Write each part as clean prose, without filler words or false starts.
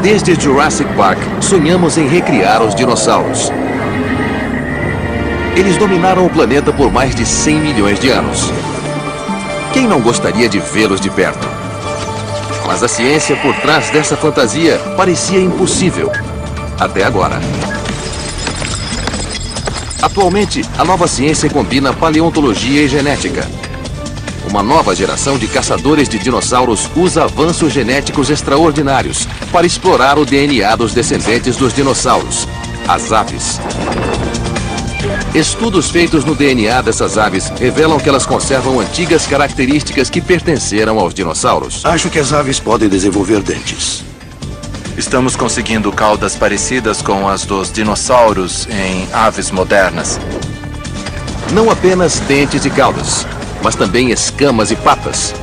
Desde Jurassic Park, sonhamos em recriar os dinossauros. Eles dominaram o planeta por mais de 100 milhões de anos. Quem não gostaria de vê-los de perto? Mas a ciência por trás dessa fantasia parecia impossível. Até agora. Atualmente, a nova ciência combina paleontologia e genética. Uma nova geração de caçadores de dinossauros usa avanços genéticos extraordinários para explorar o DNA dos descendentes dos dinossauros, as aves. Estudos feitos no DNA dessas aves revelam que elas conservam antigas características que pertenceram aos dinossauros. Acho que as aves podem desenvolver dentes. Estamos conseguindo caudas parecidas com as dos dinossauros em aves modernas. Não apenas dentes e caudas, mas também escamas e patas.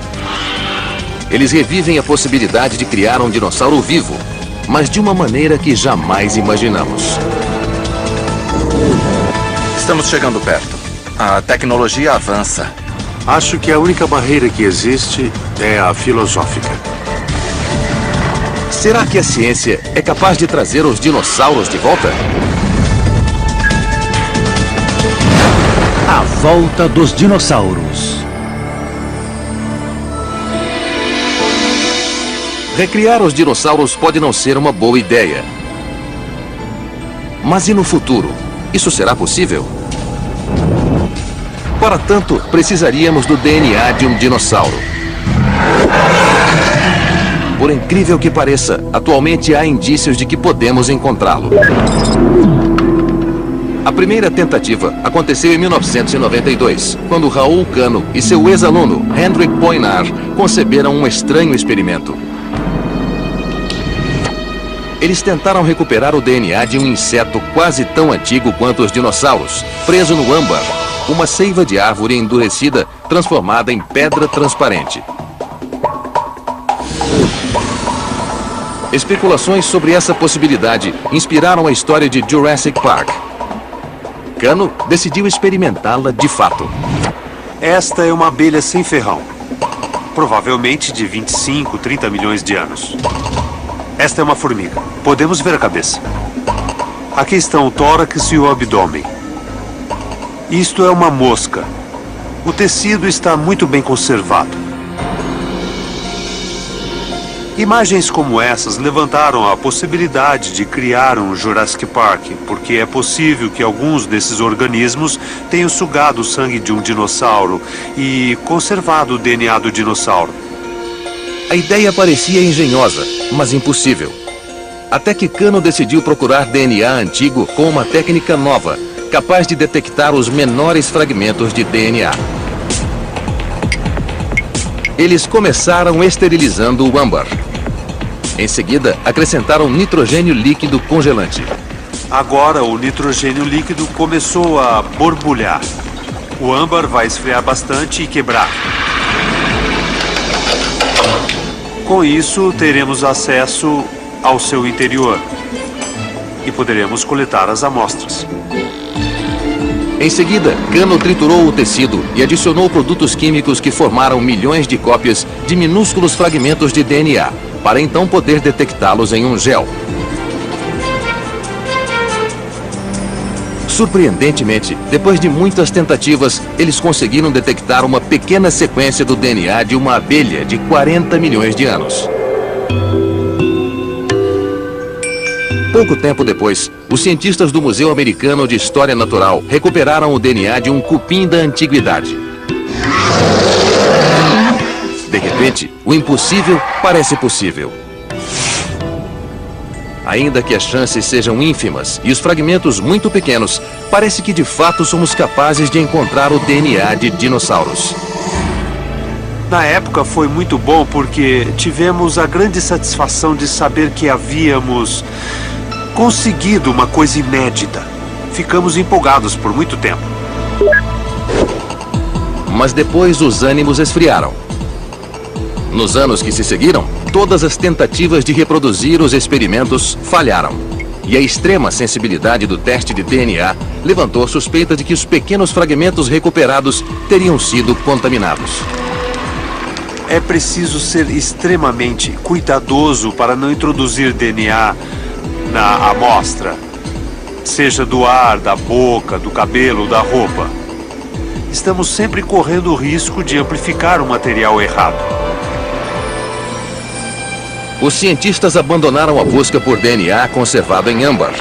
Eles revivem a possibilidade de criar um dinossauro vivo, mas de uma maneira que jamais imaginamos. Estamos chegando perto. A tecnologia avança. Acho que a única barreira que existe é a filosófica. Será que a ciência é capaz de trazer os dinossauros de volta? A volta dos dinossauros. Recriar os dinossauros pode não ser uma boa ideia. Mas e no futuro? Isso será possível? Para tanto, precisaríamos do DNA de um dinossauro. Por incrível que pareça, atualmente há indícios de que podemos encontrá-lo. A primeira tentativa aconteceu em 1992, quando Raul Cano e seu ex-aluno, Hendrik Poinar, conceberam um estranho experimento. Eles tentaram recuperar o DNA de um inseto quase tão antigo quanto os dinossauros, preso no âmbar, uma seiva de árvore endurecida transformada em pedra transparente. Especulações sobre essa possibilidade inspiraram a história de Jurassic Park. Cano decidiu experimentá-la de fato. Esta é uma abelha sem ferrão, provavelmente de 25, 30 milhões de anos. Esta é uma formiga. Podemos ver a cabeça. Aqui estão o tórax e o abdômen. Isto é uma mosca. O tecido está muito bem conservado. Imagens como essas levantaram a possibilidade de criar um Jurassic Park, porque é possível que alguns desses organismos tenham sugado o sangue de um dinossauro e conservado o DNA do dinossauro. A ideia parecia engenhosa, mas impossível. Até que Cano decidiu procurar DNA antigo com uma técnica nova, capaz de detectar os menores fragmentos de DNA. Eles começaram esterilizando o âmbar. Em seguida, acrescentaram nitrogênio líquido congelante. Agora o nitrogênio líquido começou a borbulhar. O âmbar vai esfriar bastante e quebrar. Com isso, teremos acesso ao seu interior e poderemos coletar as amostras. Em seguida, Cano triturou o tecido e adicionou produtos químicos que formaram milhões de cópias de minúsculos fragmentos de DNA, para então poder detectá-los em um gel. Surpreendentemente, depois de muitas tentativas, eles conseguiram detectar uma pequena sequência do DNA de uma abelha de 40 milhões de anos. Pouco tempo depois, os cientistas do Museu Americano de História Natural recuperaram o DNA de um cupim da antiguidade. De repente, o impossível parece possível. Ainda que as chances sejam ínfimas e os fragmentos muito pequenos, parece que de fato somos capazes de encontrar o DNA de dinossauros. Na época foi muito bom porque tivemos a grande satisfação de saber que havíamos conseguido uma coisa inédita. Ficamos empolgados por muito tempo. Mas depois os ânimos esfriaram. Nos anos que se seguiram, todas as tentativas de reproduzir os experimentos falharam. E a extrema sensibilidade do teste de DNA levantou a suspeita de que os pequenos fragmentos recuperados teriam sido contaminados. é preciso ser extremamente cuidadoso para não introduzir DNA na amostra, seja do ar, da boca, do cabelo, da roupa. Estamos sempre correndo o risco de amplificar o material errado. Os cientistas abandonaram a busca por DNA conservado em âmbar.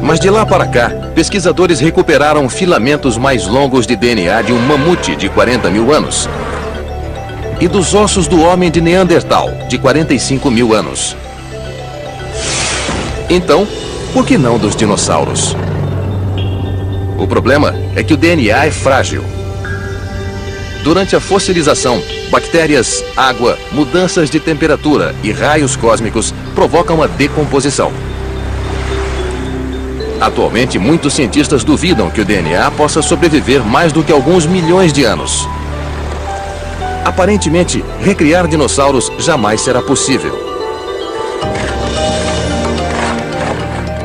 Mas de lá para cá, pesquisadores recuperaram filamentos mais longos de DNA de um mamute de 40 mil anos e dos ossos do homem de Neandertal, de 45 mil anos. Então, por que não dos dinossauros? O problema é que o DNA é frágil. Durante a fossilização, bactérias, água, mudanças de temperatura e raios cósmicos provocam a decomposição. Atualmente, muitos cientistas duvidam que o DNA possa sobreviver mais do que alguns milhões de anos. Aparentemente, recriar dinossauros jamais será possível.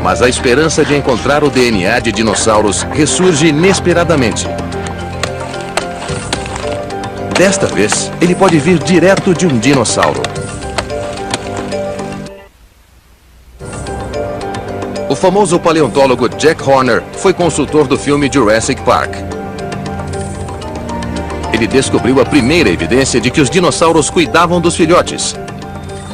Mas a esperança de encontrar o DNA de dinossauros ressurge inesperadamente. Desta vez, ele pode vir direto de um dinossauro. O famoso paleontólogo Jack Horner foi consultor do filme Jurassic Park. Ele descobriu a primeira evidência de que os dinossauros cuidavam dos filhotes.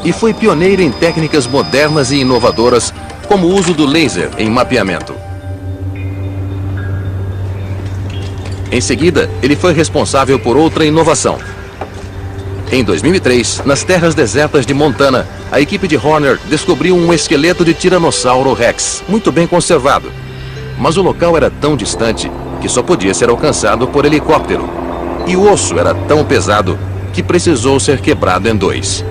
E foi pioneiro em técnicas modernas e inovadoras, como o uso do laser em mapeamento. Em seguida, ele foi responsável por outra inovação. Em 2003, nas terras desertas de Montana, a equipe de Horner descobriu um esqueleto de Tiranossauro Rex, muito bem conservado. Mas o local era tão distante que só podia ser alcançado por helicóptero. E o osso era tão pesado que precisou ser quebrado em dois.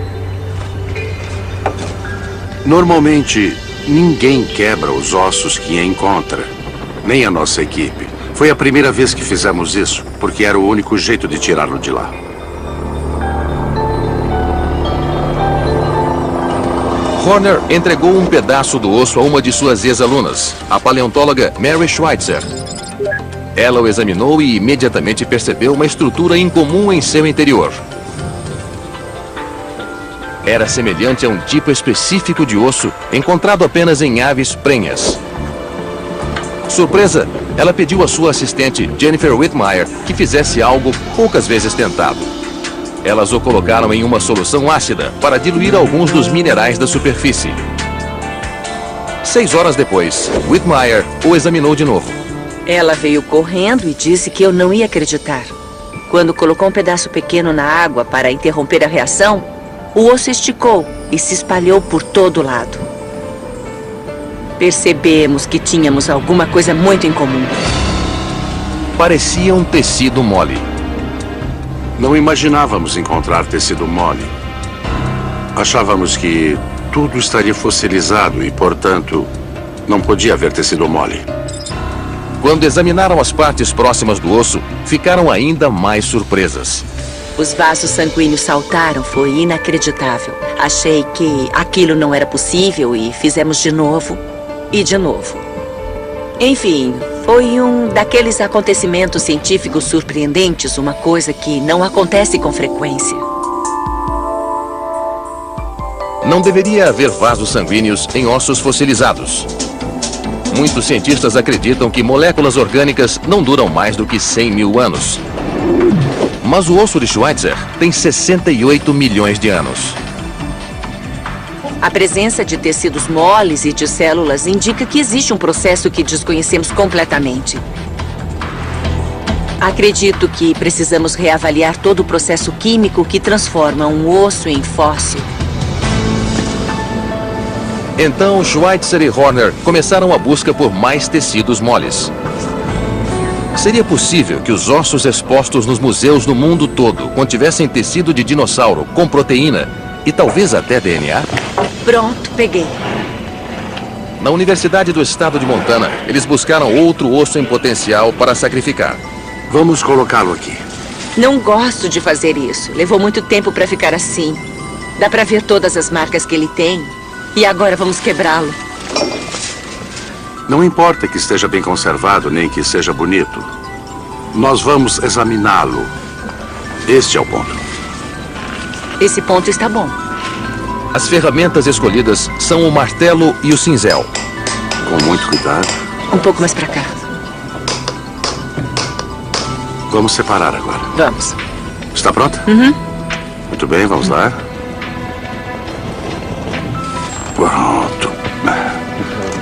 Normalmente, ninguém quebra os ossos que encontra, nem a nossa equipe. Foi a primeira vez que fizemos isso, porque era o único jeito de tirá-lo de lá. Horner entregou um pedaço do osso a uma de suas ex-alunas, a paleontóloga Mary Schweitzer. Ela o examinou e imediatamente percebeu uma estrutura incomum em seu interior. Era semelhante a um tipo específico de osso encontrado apenas em aves prenhas. Surpresa, ela pediu à sua assistente, Jennifer Whitmire, que fizesse algo poucas vezes tentado. Elas o colocaram em uma solução ácida para diluir alguns dos minerais da superfície. 6 horas depois, Whitmire o examinou de novo. Ela veio correndo e disse que eu não ia acreditar. Quando colocou um pedaço pequeno na água para interromper a reação, o osso esticou e se espalhou por todo lado. Percebemos que tínhamos alguma coisa muito em comum. Parecia um tecido mole. Não imaginávamos encontrar tecido mole. Achávamos que tudo estaria fossilizado e, portanto, não podia haver tecido mole. Quando examinaram as partes próximas do osso, ficaram ainda mais surpresas. Os vasos sanguíneos saltaram, foi inacreditável. Achei que aquilo não era possível e fizemos de novo e de novo. Enfim, foi um daqueles acontecimentos científicos surpreendentes, uma coisa que não acontece com frequência. Não deveria haver vasos sanguíneos em ossos fossilizados. Muitos cientistas acreditam que moléculas orgânicas não duram mais do que 100 mil anos. Mas o osso de Schweitzer tem 68 milhões de anos. A presença de tecidos moles e de células indica que existe um processo que desconhecemos completamente. Acredito que precisamos reavaliar todo o processo químico que transforma um osso em fóssil. Então, Schweitzer e Horner começaram a busca por mais tecidos moles. Seria possível que os ossos expostos nos museus do mundo todo contivessem tecido de dinossauro com proteína e talvez até DNA? Pronto, peguei. Na Universidade do Estado de Montana, eles buscaram outro osso em potencial para sacrificar. Vamos colocá-lo aqui. Não gosto de fazer isso. Levou muito tempo para ficar assim. Dá para ver todas as marcas que ele tem. E agora vamos quebrá-lo. Não importa que esteja bem conservado, nem que seja bonito. Nós vamos examiná-lo. Este é o ponto. Esse ponto está bom. As ferramentas escolhidas são o martelo e o cinzel. Com muito cuidado. Um pouco mais pra cá. Vamos separar agora. Vamos. Está pronta? Uhum. Muito bem, vamos lá. Pronto.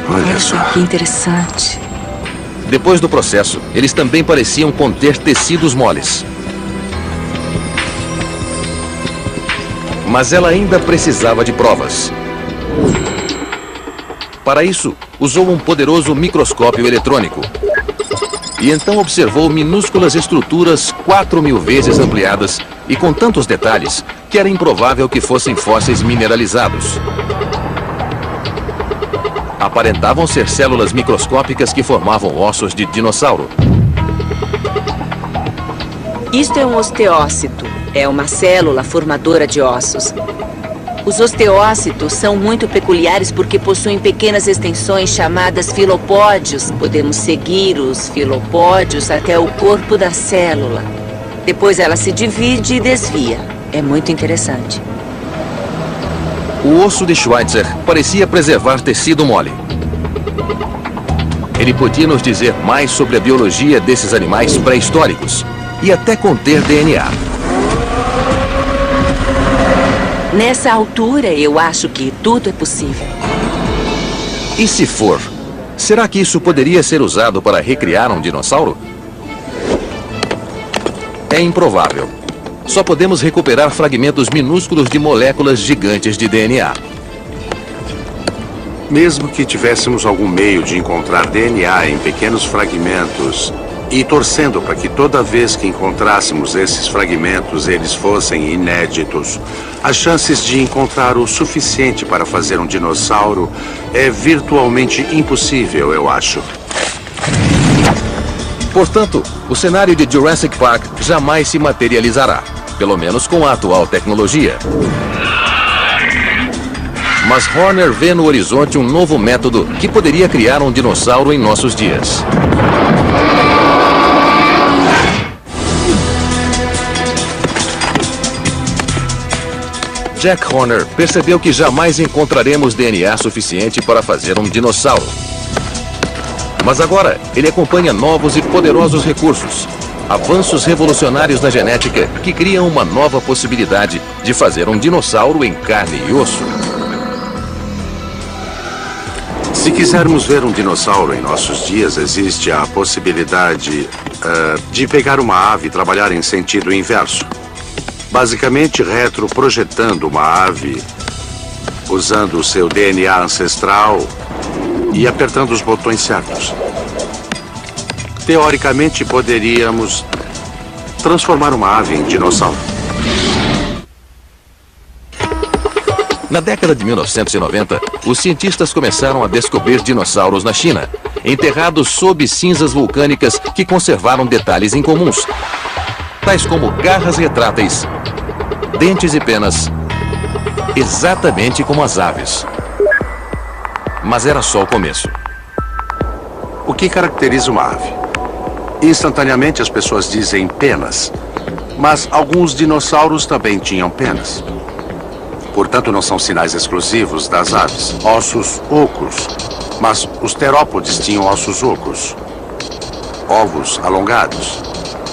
Olha só. Que interessante. Depois do processo, eles também pareciam conter tecidos moles. Mas ela ainda precisava de provas. Para isso, usou um poderoso microscópio eletrônico. E então observou minúsculas estruturas 4.000 vezes ampliadas e com tantos detalhes que era improvável que fossem fósseis mineralizados. Aparentavam ser células microscópicas que formavam ossos de dinossauro. Isto é um osteócito. É uma célula formadora de ossos. Os osteócitos são muito peculiares porque possuem pequenas extensões chamadas filopódios. Podemos seguir os filopódios até o corpo da célula. Depois ela se divide e desvia. É muito interessante. O osso de Schweitzer parecia preservar tecido mole. Ele podia nos dizer mais sobre a biologia desses animais pré-históricos e até conter DNA. Nessa altura, eu acho que tudo é possível. E se for, será que isso poderia ser usado para recriar um dinossauro? É improvável. Só podemos recuperar fragmentos minúsculos de moléculas gigantes de DNA. Mesmo que tivéssemos algum meio de encontrar DNA em pequenos fragmentos e torcendo para que toda vez que encontrássemos esses fragmentos eles fossem inéditos, as chances de encontrar o suficiente para fazer um dinossauro é virtualmente impossível, eu acho. Portanto, o cenário de Jurassic Park jamais se materializará, pelo menos com a atual tecnologia. Mas Horner vê no horizonte um novo método que poderia criar um dinossauro em nossos dias. Jack Horner percebeu que jamais encontraremos DNA suficiente para fazer um dinossauro. Mas agora, ele acompanha novos e poderosos recursos. Avanços revolucionários na genética que criam uma nova possibilidade de fazer um dinossauro em carne e osso. Se quisermos ver um dinossauro em nossos dias, existe a possibilidade de pegar uma ave e trabalhar em sentido inverso. Basicamente, retroprojetando uma ave, usando o seu DNA ancestral e apertando os botões certos. Teoricamente, poderíamos transformar uma ave em dinossauro. Na década de 1990, os cientistas começaram a descobrir dinossauros na China, enterrados sob cinzas vulcânicas que conservaram detalhes incomuns, tais como garras retráteis, dentes e penas, exatamente como as aves. Mas era só o começo. O que caracteriza uma ave? Instantaneamente as pessoas dizem penas, mas alguns dinossauros também tinham penas. Portanto, não são sinais exclusivos das aves. Ossos ocos, mas os terópodes tinham ossos ocos. Ovos alongados.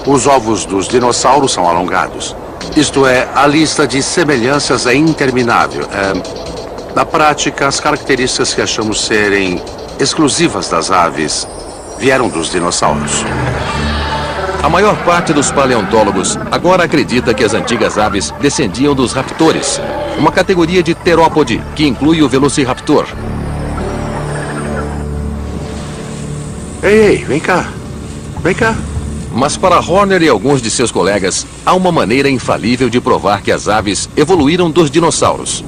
Os ovos dos dinossauros são alongados. Isto é, a lista de semelhanças é interminável. Na prática, as características que achamos serem exclusivas das aves vieram dos dinossauros. A maior parte dos paleontólogos agora acredita que as antigas aves descendiam dos raptores, uma categoria de terópode que inclui o velociraptor. Ei, vem cá. Vem cá. Mas para Horner e alguns de seus colegas, há uma maneira infalível de provar que as aves evoluíram dos dinossauros.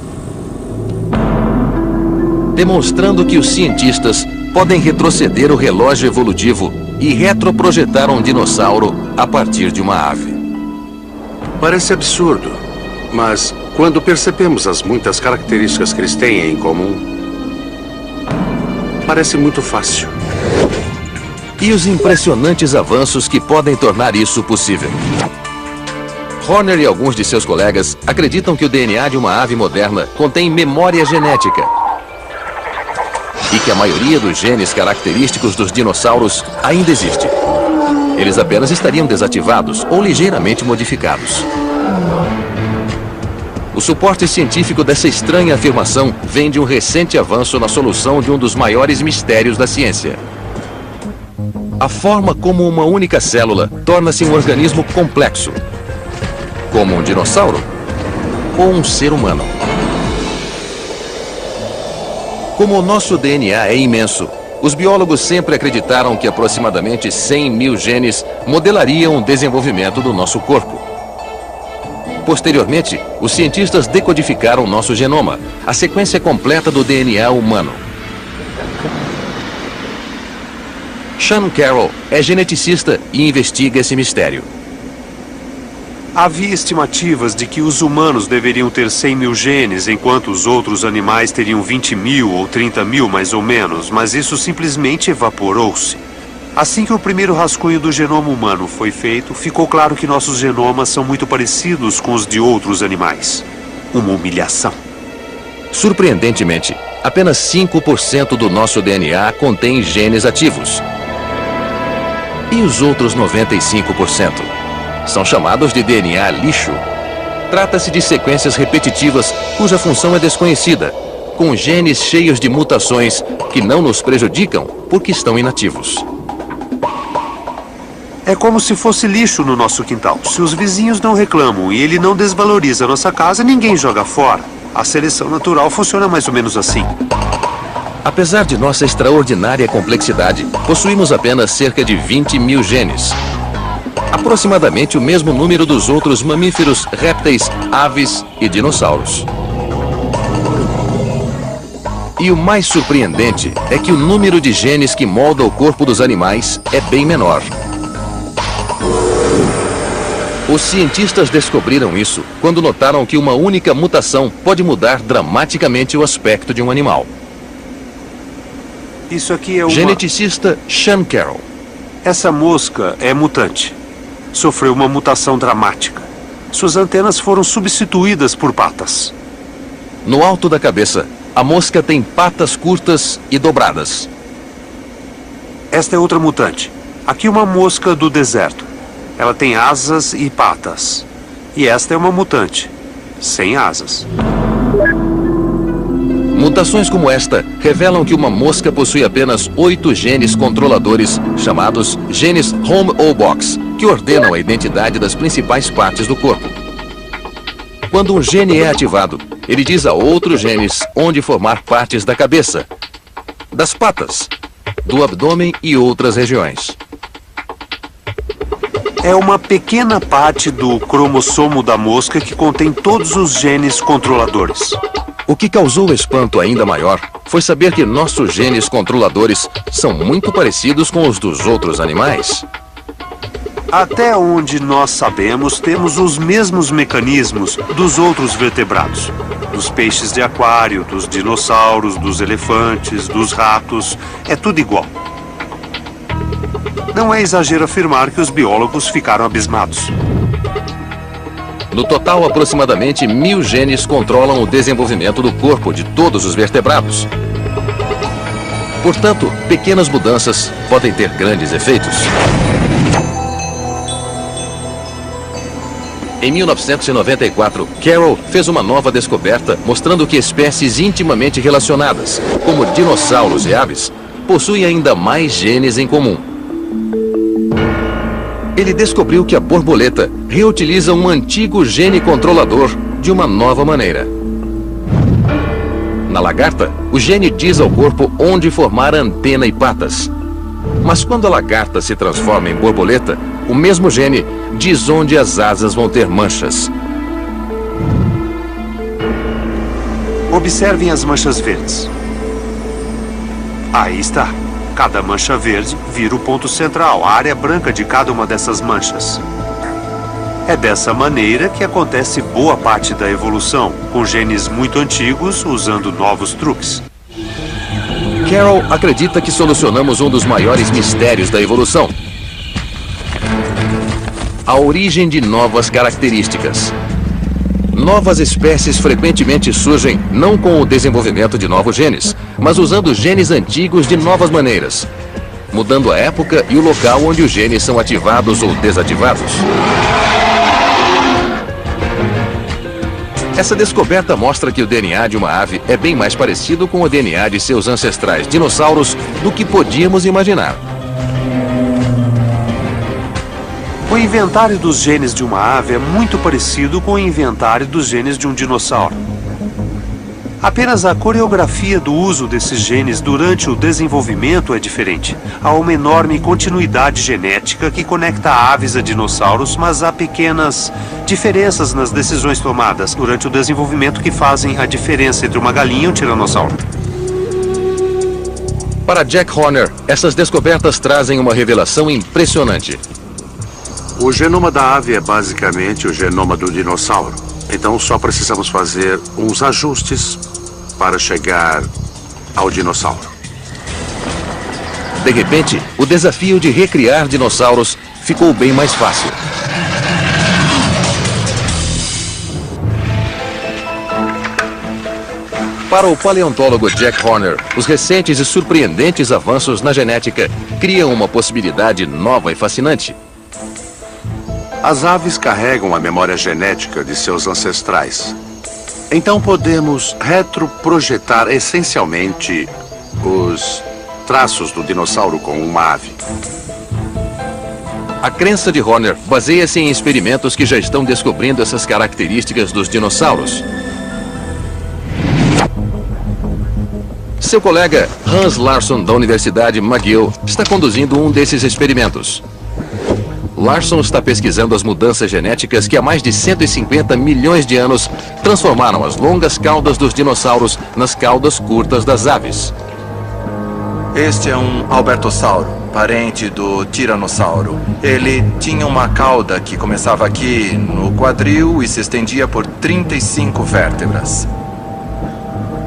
Demonstrando que os cientistas podem retroceder o relógio evolutivo e retroprojetar um dinossauro a partir de uma ave. Parece absurdo, mas quando percebemos as muitas características que eles têm em comum, parece muito fácil. E os impressionantes avanços que podem tornar isso possível. Horner e alguns de seus colegas acreditam que o DNA de uma ave moderna contém memória genética e que a maioria dos genes característicos dos dinossauros ainda existe. Eles apenas estariam desativados ou ligeiramente modificados. O suporte científico dessa estranha afirmação vem de um recente avanço na solução de um dos maiores mistérios da ciência. A forma como uma única célula torna-se um organismo complexo, como um dinossauro ou um ser humano. Como o nosso DNA é imenso, os biólogos sempre acreditaram que aproximadamente 100 mil genes modelariam o desenvolvimento do nosso corpo. Posteriormente, os cientistas decodificaram nosso genoma, a sequência completa do DNA humano. Sean Carroll é geneticista e investiga esse mistério. Havia estimativas de que os humanos deveriam ter 100 mil genes, enquanto os outros animais teriam 20 mil ou 30 mil, mais ou menos, mas isso simplesmente evaporou-se. Assim que o primeiro rascunho do genoma humano foi feito, ficou claro que nossos genomas são muito parecidos com os de outros animais. Uma humilhação. Surpreendentemente, apenas 5% do nosso DNA contém genes ativos. E os outros 95%? São chamados de DNA lixo. Trata-se de sequências repetitivas cuja função é desconhecida, com genes cheios de mutações que não nos prejudicam porque estão inativos. É como se fosse lixo no nosso quintal. Se os vizinhos não reclamam e ele não desvaloriza a nossa casa, ninguém joga fora. A seleção natural funciona mais ou menos assim. Apesar de nossa extraordinária complexidade, possuímos apenas cerca de 20 mil genes. Aproximadamente o mesmo número dos outros mamíferos, répteis, aves e dinossauros. E o mais surpreendente é que o número de genes que molda o corpo dos animais é bem menor. Os cientistas descobriram isso quando notaram que uma única mutação pode mudar dramaticamente o aspecto de um animal. Isso aqui é uma... Geneticista Sean Carroll. Essa mosca é mutante. Sofreu uma mutação dramática. Suas antenas foram substituídas por patas. No alto da cabeça, a mosca tem patas curtas e dobradas. Esta é outra mutante. Aqui uma mosca do deserto. Ela tem asas e patas. E esta é uma mutante, sem asas. Mutações como esta revelam que uma mosca possui apenas 8 genes controladores, chamados genes home ou box, que ordenam a identidade das principais partes do corpo. Quando um gene é ativado, ele diz a outros genes onde formar partes da cabeça, das patas, do abdômen e outras regiões. É uma pequena parte do cromossomo da mosca que contém todos os genes controladores. O que causou espanto ainda maior foi saber que nossos genes controladores são muito parecidos com os dos outros animais. Até onde nós sabemos, temos os mesmos mecanismos dos outros vertebrados. Dos peixes de aquário, dos dinossauros, dos elefantes, dos ratos. É tudo igual. Não é exagero afirmar que os biólogos ficaram abismados. No total, aproximadamente 1000 genes controlam o desenvolvimento do corpo de todos os vertebrados. Portanto, pequenas mudanças podem ter grandes efeitos. Em 1994, Carroll fez uma nova descoberta mostrando que espécies intimamente relacionadas, como dinossauros e aves, possuem ainda mais genes em comum. Ele descobriu que a borboleta reutiliza um antigo gene controlador de uma nova maneira. Na lagarta, o gene diz ao corpo onde formar antena e patas. Mas quando a lagarta se transforma em borboleta, o mesmo gene diz onde as asas vão ter manchas. Observem as manchas verdes. Aí está. Cada mancha verde vira o ponto central, a área branca de cada uma dessas manchas. É dessa maneira que acontece boa parte da evolução, com genes muito antigos usando novos truques. Carroll acredita que solucionamos um dos maiores mistérios da evolução. a origem de novas características. Novas espécies frequentemente surgem não com o desenvolvimento de novos genes, mas usando genes antigos de novas maneiras, mudando a época e o local onde os genes são ativados ou desativados. Essa descoberta mostra que o DNA de uma ave é bem mais parecido com o DNA de seus ancestrais dinossauros do que podíamos imaginar. O inventário dos genes de uma ave é muito parecido com o inventário dos genes de um dinossauro. Apenas a coreografia do uso desses genes durante o desenvolvimento é diferente. Há uma enorme continuidade genética que conecta aves a dinossauros, mas há pequenas diferenças nas decisões tomadas durante o desenvolvimento que fazem a diferença entre uma galinha e um tiranossauro. Para Jack Horner, essas descobertas trazem uma revelação impressionante. O genoma da ave é basicamente o genoma do dinossauro. Então só precisamos fazer uns ajustes para chegar ao dinossauro. De repente, o desafio de recriar dinossauros ficou bem mais fácil. Para o paleontólogo Jack Horner, os recentes e surpreendentes avanços na genética criam uma possibilidade nova e fascinante. As aves carregam a memória genética de seus ancestrais. Então podemos retroprojetar essencialmente os traços do dinossauro com uma ave. A crença de Horner baseia-se em experimentos que já estão descobrindo essas características dos dinossauros. Seu colega Hans Larsson, da Universidade McGill, está conduzindo um desses experimentos. Larsson está pesquisando as mudanças genéticas que há mais de 150 milhões de anos transformaram as longas caudas dos dinossauros nas caudas curtas das aves. Este é um albertossauro, parente do tiranossauro. Ele tinha uma cauda que começava aqui no quadril e se estendia por 35 vértebras.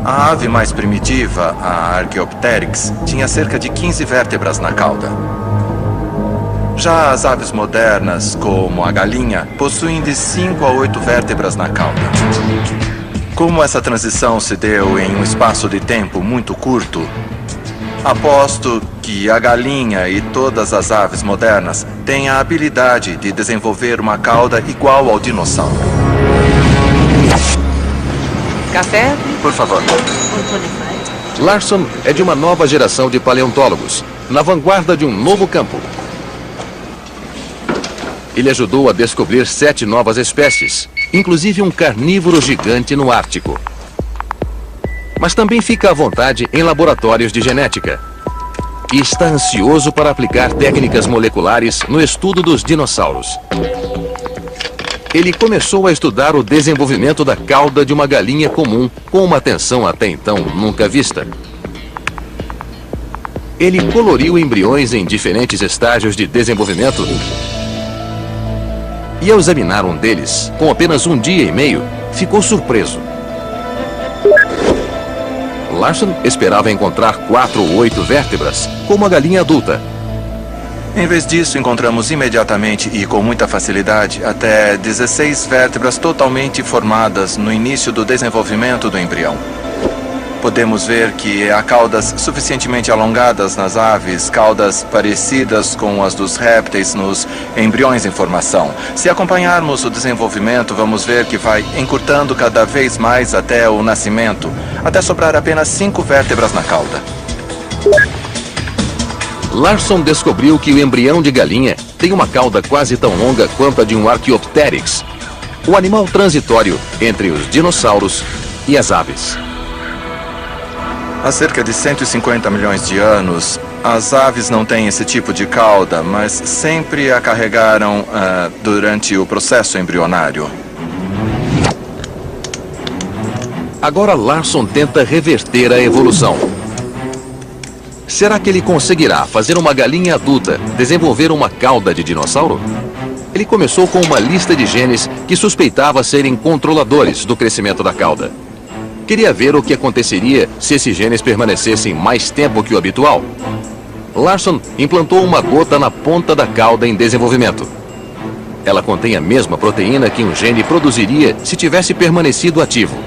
A ave mais primitiva, a Archaeopteryx, tinha cerca de 15 vértebras na cauda. Já as aves modernas, como a galinha, possuem de 5 a 8 vértebras na cauda. Como essa transição se deu em um espaço de tempo muito curto, aposto que a galinha e todas as aves modernas têm a habilidade de desenvolver uma cauda igual ao dinossauro. Café? Por favor. Larsson é de uma nova geração de paleontólogos, na vanguarda de um novo campo. Ele ajudou a descobrir 7 novas espécies, inclusive um carnívoro gigante no Ártico. Mas também fica à vontade em laboratórios de genética. E está ansioso para aplicar técnicas moleculares no estudo dos dinossauros. Ele começou a estudar o desenvolvimento da cauda de uma galinha comum com uma atenção até então nunca vista. Ele coloriu embriões em diferentes estágios de desenvolvimento e, ao examinar um deles, com apenas 1 dia e meio, ficou surpreso. Larsson esperava encontrar 4 ou 8 vértebras, como a galinha adulta. Em vez disso, encontramos imediatamente e com muita facilidade até 16 vértebras totalmente formadas no início do desenvolvimento do embrião. Podemos ver que há caudas suficientemente alongadas nas aves, caudas parecidas com as dos répteis nos embriões em formação. Se acompanharmos o desenvolvimento, vamos ver que vai encurtando cada vez mais até o nascimento, até sobrar apenas 5 vértebras na cauda. Larsson descobriu que o embrião de galinha tem uma cauda quase tão longa quanto a de um Archaeopteryx, o animal transitório entre os dinossauros e as aves. Há cerca de 150 milhões de anos, as aves não têm esse tipo de cauda, mas sempre a carregaram durante o processo embrionário. Agora Larsson tenta reverter a evolução. Será que ele conseguirá fazer uma galinha adulta desenvolver uma cauda de dinossauro? Ele começou com uma lista de genes que suspeitava serem controladores do crescimento da cauda. Queria ver o que aconteceria se esses genes permanecessem mais tempo que o habitual. Larsson implantou uma gota na ponta da cauda em desenvolvimento. Ela contém a mesma proteína que um gene produziria se tivesse permanecido ativo.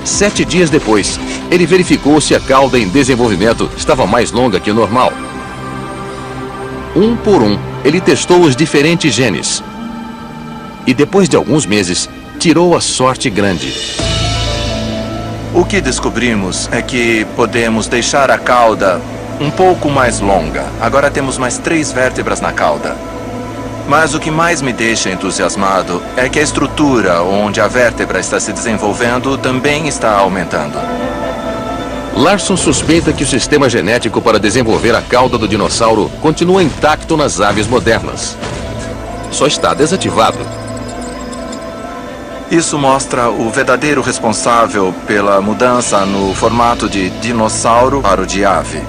7 dias depois, ele verificou se a cauda em desenvolvimento estava mais longa que o normal. Um por um, ele testou os diferentes genes. E depois de alguns meses, tirou a sorte grande. O que descobrimos é que podemos deixar a cauda um pouco mais longa. Agora temos mais 3 vértebras na cauda. Mas o que mais me deixa entusiasmado é que a estrutura onde a vértebra está se desenvolvendo também está aumentando. Larson suspeita que o sistema genético para desenvolver a cauda do dinossauro continua intacto nas aves modernas. Só está desativado. Isso mostra o verdadeiro responsável pela mudança no formato de dinossauro para o de ave.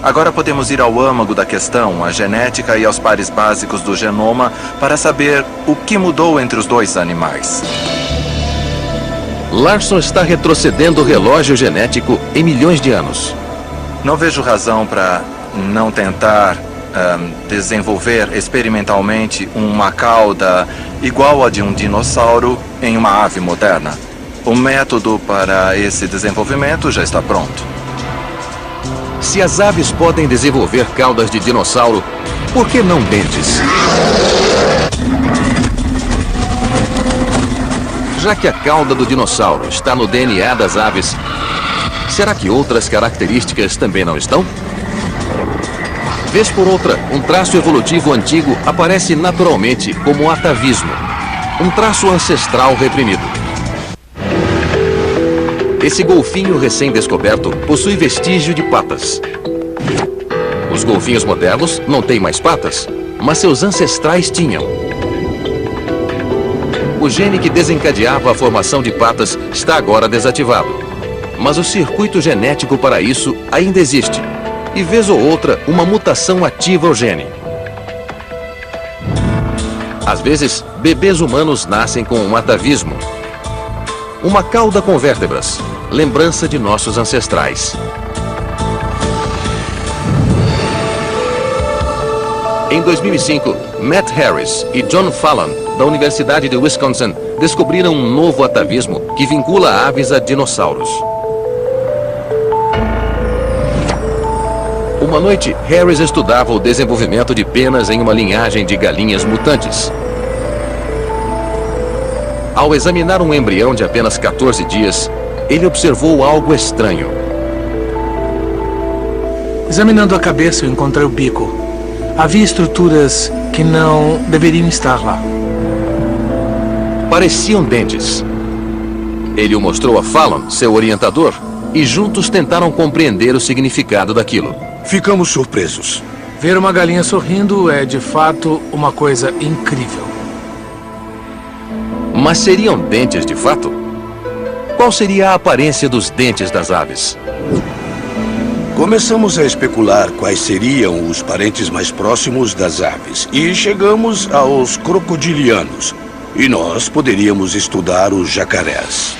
Agora podemos ir ao âmago da questão, a genética e aos pares básicos do genoma, para saber o que mudou entre os dois animais. Larson está retrocedendo o relógio genético em milhões de anos. Não vejo razão para não tentar desenvolver experimentalmente uma cauda igual a de um dinossauro em uma ave moderna. O método para esse desenvolvimento já está pronto. Se as aves podem desenvolver caudas de dinossauro, por que não dentes? Já que a cauda do dinossauro está no DNA das aves, será que outras características também não estão? Vez por outra, um traço evolutivo antigo aparece naturalmente como o atavismo, um traço ancestral reprimido. Esse golfinho recém-descoberto possui vestígio de patas. Os golfinhos modernos não têm mais patas, mas seus ancestrais tinham. O gene que desencadeava a formação de patas está agora desativado. Mas o circuito genético para isso ainda existe. E vez ou outra, uma mutação ativa o gene. Às vezes, bebês humanos nascem com um atavismo. Uma cauda com vértebras, lembrança de nossos ancestrais. Em 2005, Matt Harris e John Fallon, da Universidade de Wisconsin, descobriram um novo atavismo que vincula aves a dinossauros. Uma noite, Harris estudava o desenvolvimento de penas em uma linhagem de galinhas mutantes. Ao examinar um embrião de apenas 14 dias, ele observou algo estranho. Examinando a cabeça, eu encontrei o bico. Havia estruturas que não deveriam estar lá. Pareciam dentes. Ele o mostrou a Fallon, seu orientador, e juntos tentaram compreender o significado daquilo. Ficamos surpresos. Ver uma galinha sorrindo é, de fato, uma coisa incrível. Mas seriam dentes de fato? Qual seria a aparência dos dentes das aves? Começamos a especular quais seriam os parentes mais próximos das aves e chegamos aos crocodilianos. E nós poderíamos estudar os jacarés.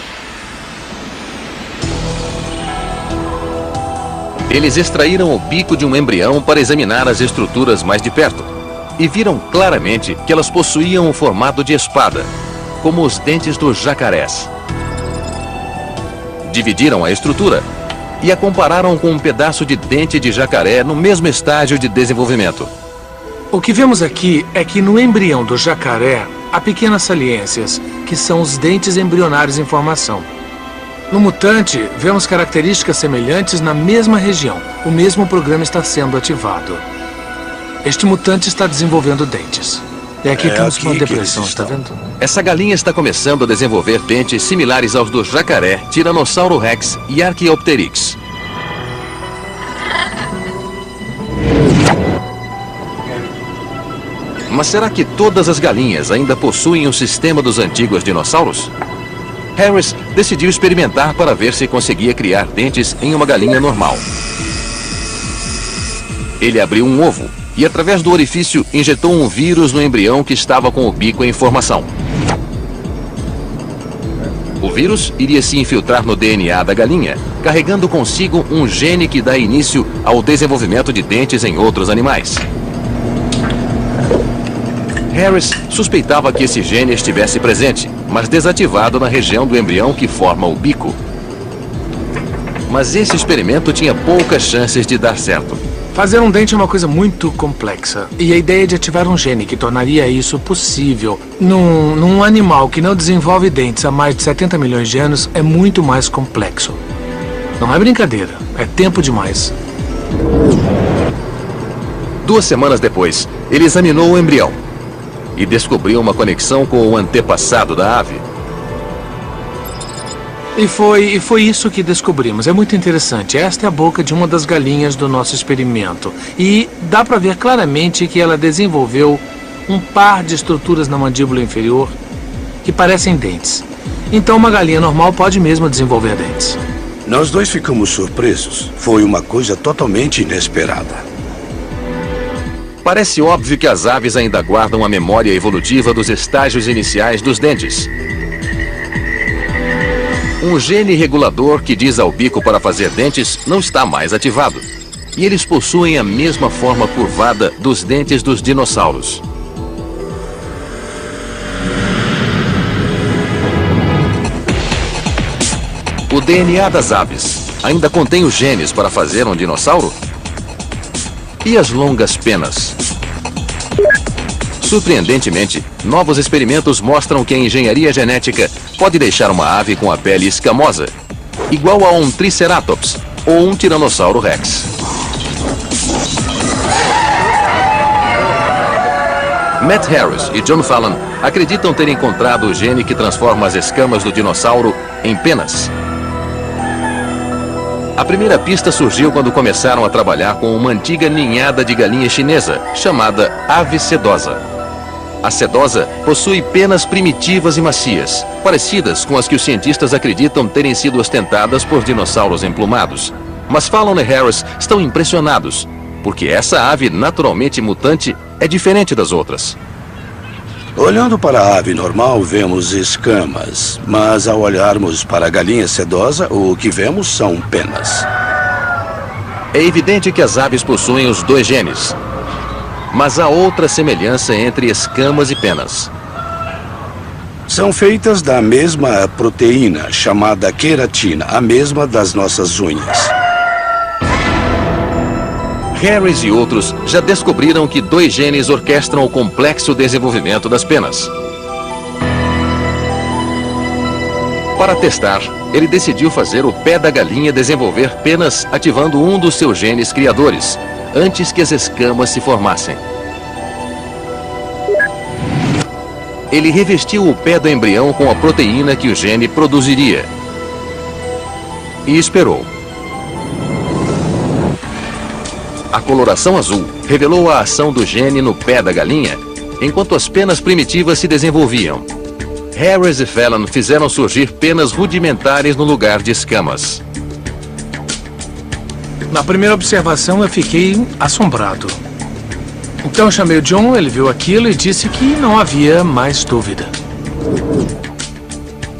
Eles extraíram o bico de um embrião para examinar as estruturas mais de perto e viram claramente que elas possuíam o formato de espada, como os dentes dos jacarés. Dividiram a estrutura e a compararam com um pedaço de dente de jacaré no mesmo estágio de desenvolvimento. O que vemos aqui é que no embrião do jacaré há pequenas saliências, que são os dentes embrionários em formação. No mutante, vemos características semelhantes na mesma região. O mesmo programa está sendo ativado. Este mutante está desenvolvendo dentes. E aqui temos uma depressão, está vendo? Essa galinha está começando a desenvolver dentes similares aos do jacaré, Tiranossauro Rex e Archaeopteryx. Mas será que todas as galinhas ainda possuem o sistema dos antigos dinossauros? Harris decidiu experimentar para ver se conseguia criar dentes em uma galinha normal. Ele abriu um ovo e, através do orifício, injetou um vírus no embrião que estava com o bico em formação. O vírus iria se infiltrar no DNA da galinha, carregando consigo um gene que dá início ao desenvolvimento de dentes em outros animais. Harris suspeitava que esse gene estivesse presente, mas desativado na região do embrião que forma o bico. Mas esse experimento tinha poucas chances de dar certo. Fazer um dente é uma coisa muito complexa. E a ideia de ativar um gene que tornaria isso possível num animal que não desenvolve dentes há mais de 70 milhões de anos é muito mais complexo. Não é brincadeira, é tempo demais. 2 semanas depois, ele examinou o embrião e descobriu uma conexão com o antepassado da ave. E foi isso que descobrimos. É muito interessante. Esta é a boca de uma das galinhas do nosso experimento. E dá para ver claramente que ela desenvolveu um par de estruturas na mandíbula inferior que parecem dentes. Então uma galinha normal pode mesmo desenvolver dentes. Nós dois ficamos surpresos. Foi uma coisa totalmente inesperada. Parece óbvio que as aves ainda guardam a memória evolutiva dos estágios iniciais dos dentes. Um gene regulador que diz ao bico para fazer dentes não está mais ativado. E eles possuem a mesma forma curvada dos dentes dos dinossauros. O DNA das aves ainda contém os genes para fazer um dinossauro? E as longas penas? Surpreendentemente, novos experimentos mostram que a engenharia genética pode deixar uma ave com a pele escamosa, igual a um Triceratops ou um Tiranossauro Rex. Matt Harris e John Fallon acreditam ter encontrado o gene que transforma as escamas do dinossauro em penas. A primeira pista surgiu quando começaram a trabalhar com uma antiga ninhada de galinha chinesa, chamada ave sedosa. A sedosa possui penas primitivas e macias, parecidas com as que os cientistas acreditam terem sido ostentadas por dinossauros emplumados. Mas Fallon e Harris estão impressionados, porque essa ave naturalmente mutante é diferente das outras. Olhando para a ave normal, vemos escamas, mas ao olharmos para a galinha sedosa, o que vemos são penas. É evidente que as aves possuem os 2 genes, mas há outra semelhança entre escamas e penas. São feitas da mesma proteína, chamada queratina, a mesma das nossas unhas. Harris e outros já descobriram que 2 genes orquestram o complexo desenvolvimento das penas. Para testar, ele decidiu fazer o pé da galinha desenvolver penas ativando um dos seus genes criadores, antes que as escamas se formassem. Ele revestiu o pé do embrião com a proteína que o gene produziria. E esperou. A coloração azul revelou a ação do gene no pé da galinha, enquanto as penas primitivas se desenvolviam. Harris e Fallon fizeram surgir penas rudimentares no lugar de escamas. Na primeira observação eu fiquei assombrado. Então eu chamei o John, ele viu aquilo e disse que não havia mais dúvida.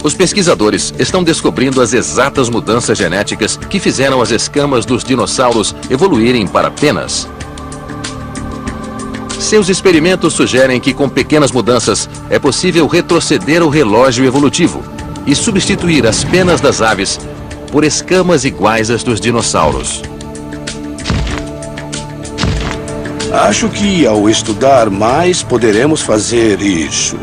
Os pesquisadores estão descobrindo as exatas mudanças genéticas que fizeram as escamas dos dinossauros evoluírem para penas. Seus experimentos sugerem que com pequenas mudanças é possível retroceder o relógio evolutivo e substituir as penas das aves por escamas iguais às dos dinossauros. Acho que ao estudar mais poderemos fazer isso.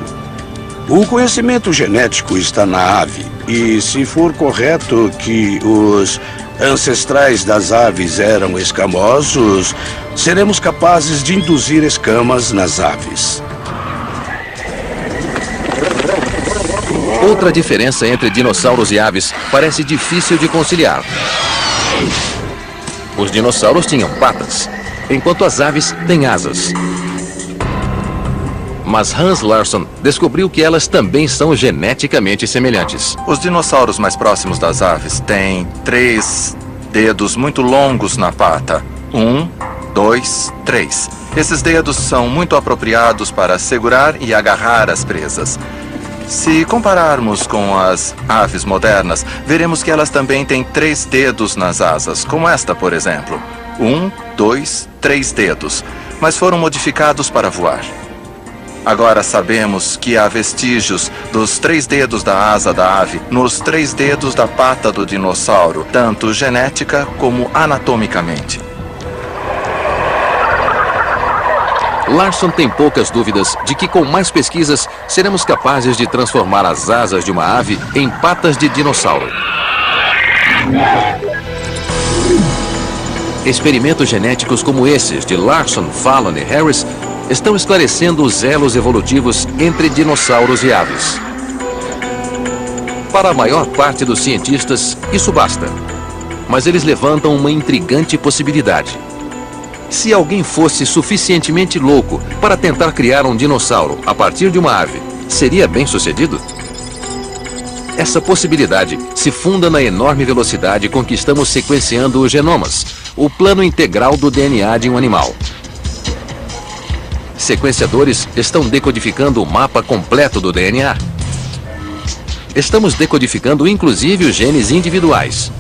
O conhecimento genético está na ave, e se for correto que os ancestrais das aves eram escamosos, seremos capazes de induzir escamas nas aves. Outra diferença entre dinossauros e aves parece difícil de conciliar. Os dinossauros tinham patas, enquanto as aves têm asas. Mas Hans Larsson descobriu que elas também são geneticamente semelhantes. Os dinossauros mais próximos das aves têm 3 dedos muito longos na pata. 1, 2, 3. Esses dedos são muito apropriados para segurar e agarrar as presas. Se compararmos com as aves modernas, veremos que elas também têm 3 dedos nas asas, como esta, por exemplo. 1, 2, 3 dedos, mas foram modificados para voar. Agora sabemos que há vestígios dos 3 dedos da asa da ave nos 3 dedos da pata do dinossauro, tanto genética como anatomicamente. Larson tem poucas dúvidas de que com mais pesquisas seremos capazes de transformar as asas de uma ave em patas de dinossauro. Experimentos genéticos como esses de Larson, Fallon e Harris estão esclarecendo os elos evolutivos entre dinossauros e aves. Para a maior parte dos cientistas, isso basta. Mas eles levantam uma intrigante possibilidade. Se alguém fosse suficientemente louco para tentar criar um dinossauro a partir de uma ave, seria bem sucedido? Essa possibilidade se funda na enorme velocidade com que estamos sequenciando os genomas, o plano integral do DNA de um animal. Sequenciadores estão decodificando o mapa completo do DNA. Estamos decodificando inclusive os genes individuais.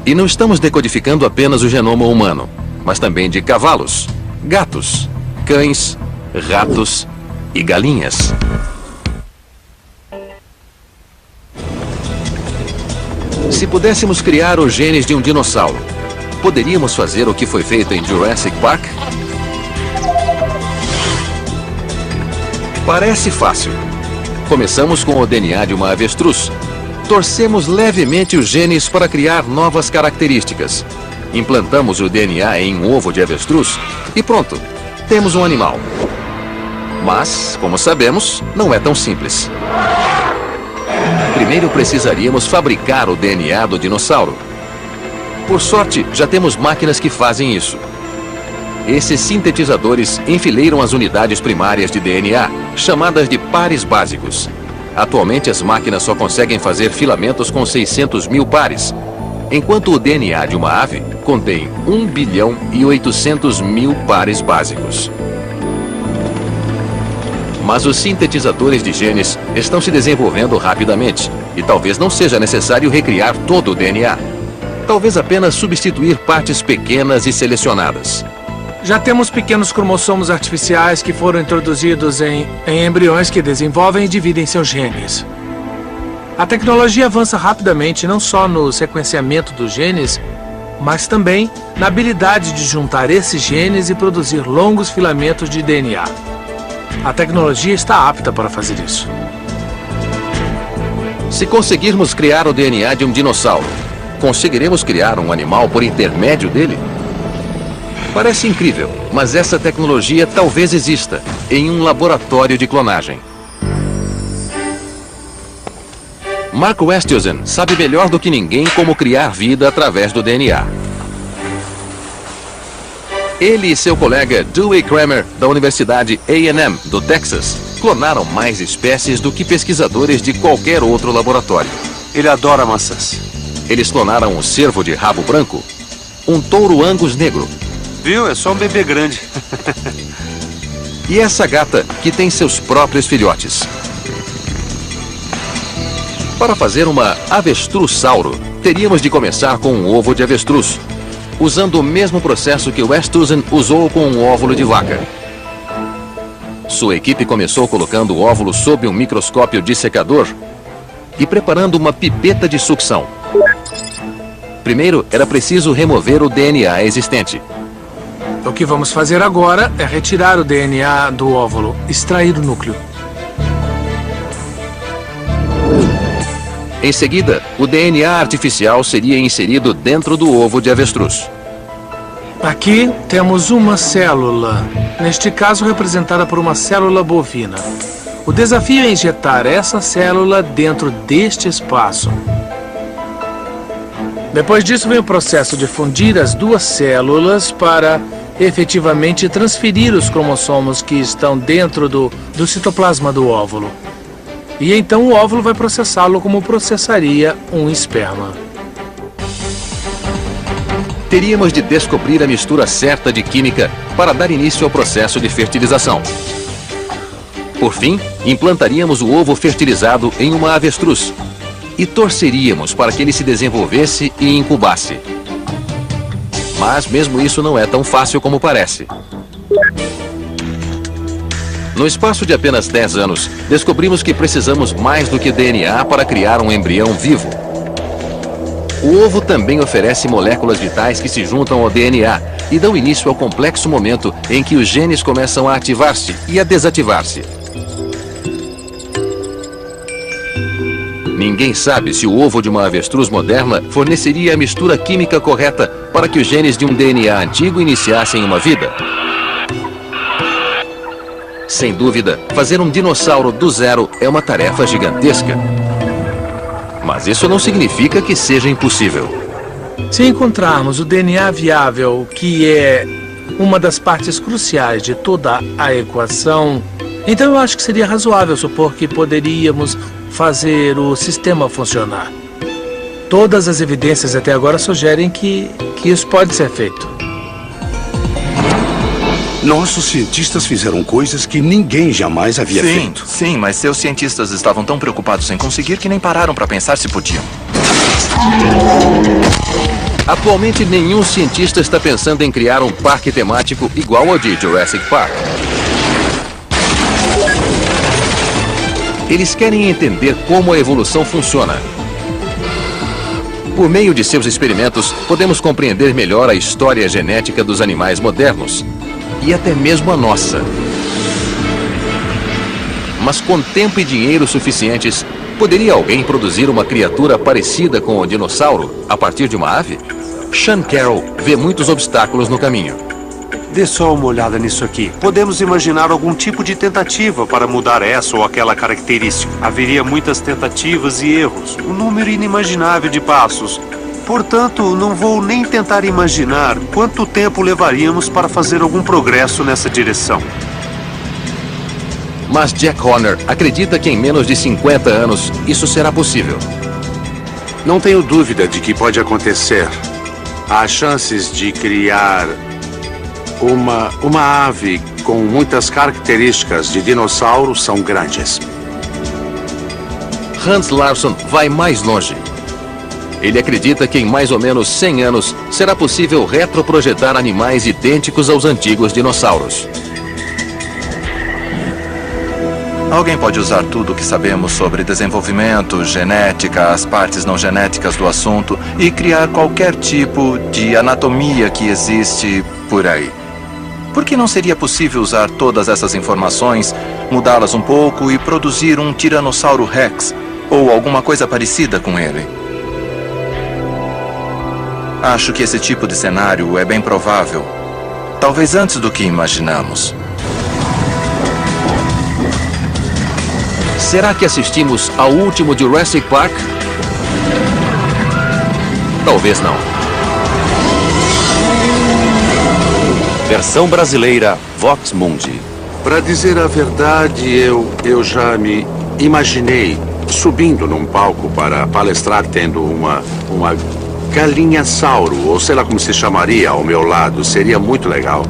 E não estamos decodificando apenas o genoma humano, mas também de cavalos, gatos, cães, ratos e galinhas. Se pudéssemos criar os genes de um dinossauro, poderíamos fazer o que foi feito em Jurassic Park? Parece fácil. Começamos com o DNA de uma avestruz. Torcemos levemente os genes para criar novas características. Implantamos o DNA em um ovo de avestruz e pronto, temos um animal. Mas, como sabemos, não é tão simples. Primeiro precisaríamos fabricar o DNA do dinossauro. Por sorte, já temos máquinas que fazem isso. Esses sintetizadores enfileiram as unidades primárias de DNA, chamadas de pares básicos. Atualmente, as máquinas só conseguem fazer filamentos com 600 mil pares, enquanto o DNA de uma ave contém 1 bilhão e 800 mil pares básicos. Mas os sintetizadores de genes estão se desenvolvendo rapidamente e talvez não seja necessário recriar todo o DNA. Talvez apenas substituir partes pequenas e selecionadas. Já temos pequenos cromossomos artificiais que foram introduzidos em embriões que desenvolvem e dividem seus genes. A tecnologia avança rapidamente não só no sequenciamento dos genes, mas também na habilidade de juntar esses genes e produzir longos filamentos de DNA. A tecnologia está apta para fazer isso. Se conseguirmos criar o DNA de um dinossauro, conseguiremos criar um animal por intermédio dele? Parece incrível, mas essa tecnologia talvez exista em um laboratório de clonagem. Mark Westhuizen sabe melhor do que ninguém como criar vida através do DNA. Ele e seu colega Dewey Kramer, da Universidade A&M, do Texas, clonaram mais espécies do que pesquisadores de qualquer outro laboratório. Ele adora maçãs. Eles clonaram um cervo de rabo branco, um touro Angus negro. Viu? É só um bebê grande. E essa gata que tem seus próprios filhotes. Para fazer uma avestruzsauro, teríamos de começar com um ovo de avestruz, usando o mesmo processo que Westhuizen usou com um óvulo de vaca. Sua equipe começou colocando o óvulo sob um microscópio dissecador e preparando uma pipeta de sucção. Primeiro, era preciso remover o DNA existente. O que vamos fazer agora é retirar o DNA do óvulo, extrair o núcleo. Em seguida, o DNA artificial seria inserido dentro do ovo de avestruz. Aqui temos uma célula, neste caso representada por uma célula bovina. O desafio é injetar essa célula dentro deste espaço. Depois disso vem o processo de fundir as duas células para efetivamente transferir os cromossomos que estão dentro do citoplasma do óvulo. E então o óvulo vai processá-lo como processaria um esperma. Teríamos de descobrir a mistura certa de química para dar início ao processo de fertilização. Por fim, implantaríamos o ovo fertilizado em uma avestruz e torceríamos para que ele se desenvolvesse e incubasse. Mas mesmo isso não é tão fácil como parece. No espaço de apenas 10 anos, descobrimos que precisamos mais do que DNA para criar um embrião vivo. O ovo também oferece moléculas vitais que se juntam ao DNA e dão início ao complexo momento em que os genes começam a ativar-se e a desativar-se. Ninguém sabe se o ovo de uma avestruz moderna forneceria a mistura química correta para que os genes de um DNA antigo iniciassem uma vida. Sem dúvida, fazer um dinossauro do zero é uma tarefa gigantesca. Mas isso não significa que seja impossível. Se encontrarmos o DNA viável, que é uma das partes cruciais de toda a equação, então eu acho que seria razoável supor que poderíamos fazer o sistema funcionar. Todas as evidências até agora sugerem que isso pode ser feito. Nossos cientistas fizeram coisas que ninguém jamais havia feito. Sim, mas seus cientistas estavam tão preocupados em conseguir que nem pararam para pensar se podiam. Atualmente, nenhum cientista está pensando em criar um parque temático igual ao de Jurassic Park. Eles querem entender como a evolução funciona. Por meio de seus experimentos, podemos compreender melhor a história genética dos animais modernos. E até mesmo a nossa. Mas com tempo e dinheiro suficientes, poderia alguém produzir uma criatura parecida com o dinossauro a partir de uma ave? Sean Carroll vê muitos obstáculos no caminho. Dê só uma olhada nisso aqui. Podemos imaginar algum tipo de tentativa para mudar essa ou aquela característica. Haveria muitas tentativas e erros, um número inimaginável de passos. Portanto, não vou nem tentar imaginar quanto tempo levaríamos para fazer algum progresso nessa direção. Mas Jack Horner acredita que em menos de 50 anos isso será possível. Não tenho dúvida de que pode acontecer. As chances de criar uma ave com muitas características de dinossauro são grandes. Hans Larsson vai mais longe. Ele acredita que em mais ou menos 100 anos será possível retroprojetar animais idênticos aos antigos dinossauros. Alguém pode usar tudo o que sabemos sobre desenvolvimento, genética, as partes não genéticas do assunto e criar qualquer tipo de anatomia que existe por aí. Por que não seria possível usar todas essas informações, mudá-las um pouco e produzir um Tiranossauro Rex ou alguma coisa parecida com ele? Acho que esse tipo de cenário é bem provável. Talvez antes do que imaginamos. Será que assistimos ao último Jurassic Park? Talvez não. Versão brasileira Vox Mundi. Para dizer a verdade, eu já me imaginei subindo num palco para palestrar tendo uma galinha-sauro, ou sei lá como se chamaria, ao meu lado. Seria muito legal.